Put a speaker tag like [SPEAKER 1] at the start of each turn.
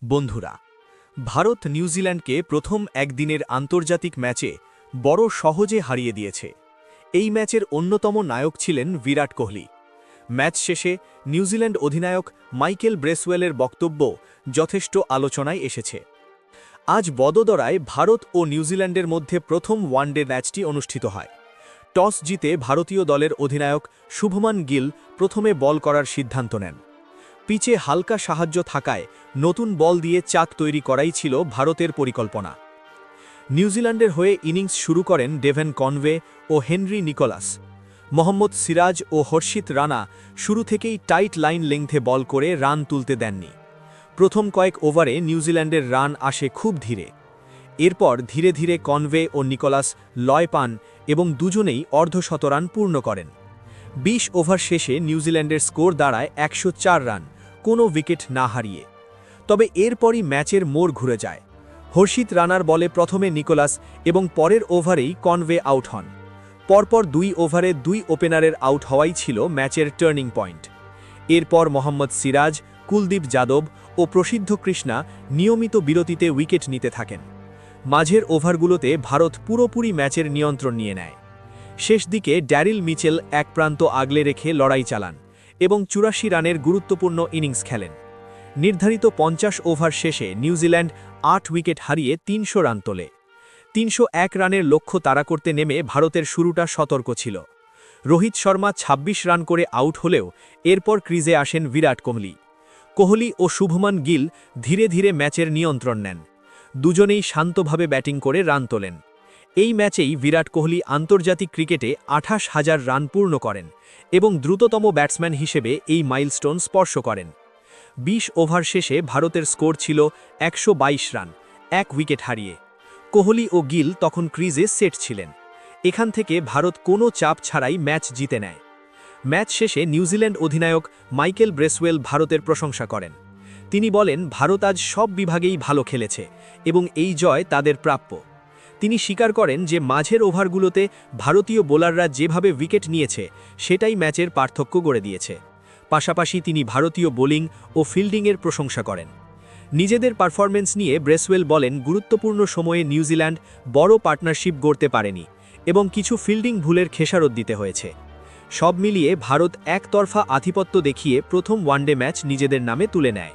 [SPEAKER 1] বন্ধুরা, ভারত নিউজিল্যান্ডকে প্রথম একদিনের আন্তর্জাতিক ম্যাচে বড় সহজে হারিয়ে দিয়েছে। এই ম্যাচের অন্যতম নায়ক ছিলেন বিরাট কোহলি। ম্যাচ শেষে নিউজিল্যান্ড অধিনায়ক মাইকেল ব্রেসওয়েলের বক্তব্য যথেষ্ট আলোচনায় এসেছে। আজ বদোদরায় ভারত ও নিউজিল্যান্ডের মধ্যে প্রথম ওয়ানডে ম্যাচটি অনুষ্ঠিত হয়। টস জিতে ভারতীয় দলের অধিনায়ক শুভমান গিল প্রথমে বল করার সিদ্ধান্ত নেন। পিচে হালকা সাহায্য থাকায় নতুন বল দিয়ে চাক তৈরি করাই ছিল ভারতের পরিকল্পনা। নিউজিল্যান্ডের হয়ে ইনিংস শুরু করেন ডেভেন কনওয়ে ও হেনরি নিকোলাস। মোহাম্মদ সিরাজ ও হর্ষিত রানা শুরু থেকেই টাইট লাইন লেংথে বল করে রান তুলতে দেননি। প্রথম কয়েক ওভারে নিউজিল্যান্ডের রান আসে খুব ধীরে। এরপর ধীরে ধীরে কনওয়ে ও নিকোলাস লয় পান এবং দুজনেই অর্ধশতরান পূর্ণ করেন। ২০ ওভার শেষে নিউজিল্যান্ডের স্কোর দাঁড়ায় ১০৪ রান, কোনো উইকেট না হারিয়ে। তবে এরপরই ম্যাচের মোড় ঘুরে যায়। হর্ষিত রানার বলে প্রথমে নিকোলাস এবং পরের ওভারেই কনওয়ে আউট হন। পরপর ২ ওভারে ২ ওপেনারের আউট হওয়াই ছিল ম্যাচের টার্নিং পয়েন্ট। এরপর মোহাম্মদ সিরাজ, কুলদীপ যাদব ও প্রসিদ্ধ কৃষ্ণা নিয়মিত বিরতিতে উইকেট নিতে থাকেন। মাঝের ওভারগুলোতে ভারত পুরোপুরি ম্যাচের নিয়ন্ত্রণ নিয়ে নেয়। শেষ দিকে ড্যারিল মিচেল এক প্রান্ত আগলে রেখে লড়াই চালান এবং ৮৪ রানের গুরুত্বপূর্ণ ইনিংস খেলেন। নির্ধারিত ৫০ ওভার শেষে নিউজিল্যান্ড ৮ উইকেট হারিয়ে ৩০০ রান তোলে। ৩০১ রানের লক্ষ্য তাড়া করতে নেমে ভারতের শুরুটা সতর্ক ছিল। রোহিত শর্মা ২৬ রান করে আউট হলেও এরপর ক্রিজে আসেন বিরাট কোহলি। কোহলি ও শুভমান গিল ধীরে ধীরে ম্যাচের নিয়ন্ত্রণ নেন। দুজনেই শান্তভাবে ব্যাটিং করে রান তোলেন। এই ম্যাচেই বিরাট কোহলি আন্তর্জাতিক ক্রিকেটে ২৮,০০০ রান পূর্ণ করেন এবং দ্রুততম ব্যাটসম্যান হিসেবে এই মাইলস্টোন স্পর্শ করেন। ২০ ওভার শেষে ভারতের স্কোর ছিল ১২২ রান, ১ উইকেট হারিয়ে। কোহলি ও গিল তখন ক্রিজে সেট ছিলেন। এখান থেকে ভারত কোনো চাপ ছাড়াই ম্যাচ জিতে নেয়। ম্যাচ শেষে নিউজিল্যান্ড অধিনায়ক মাইকেল ব্রেসওয়েল ভারতের প্রশংসা করেন। তিনি বলেন, ভারত আজ সব বিভাগেই ভালো খেলেছে এবং এই জয় তাদের প্রাপ্য। তিনি স্বীকার করেন যে মাঝের ওভারগুলোতে ভারতীয় বোলাররা যেভাবে উইকেট নিয়েছে সেটাই ম্যাচের পার্থক্য গড়ে দিয়েছে। পাশাপাশি তিনি ভারতীয় বোলিং ও ফিল্ডিংয়ের প্রশংসা করেন। নিজেদের পারফরম্যান্স নিয়ে ব্রেসওয়েল বলেন, গুরুত্বপূর্ণ সময়ে নিউজিল্যান্ড বড় পার্টনারশিপ গড়তে পারেনি এবং কিছু ফিল্ডিং ভুলের খেসারত দিতে হয়েছে। সব মিলিয়ে ভারত একতরফা আধিপত্য দেখিয়ে প্রথম ওয়ানডে ম্যাচ নিজেদের নামে তুলে নেয়।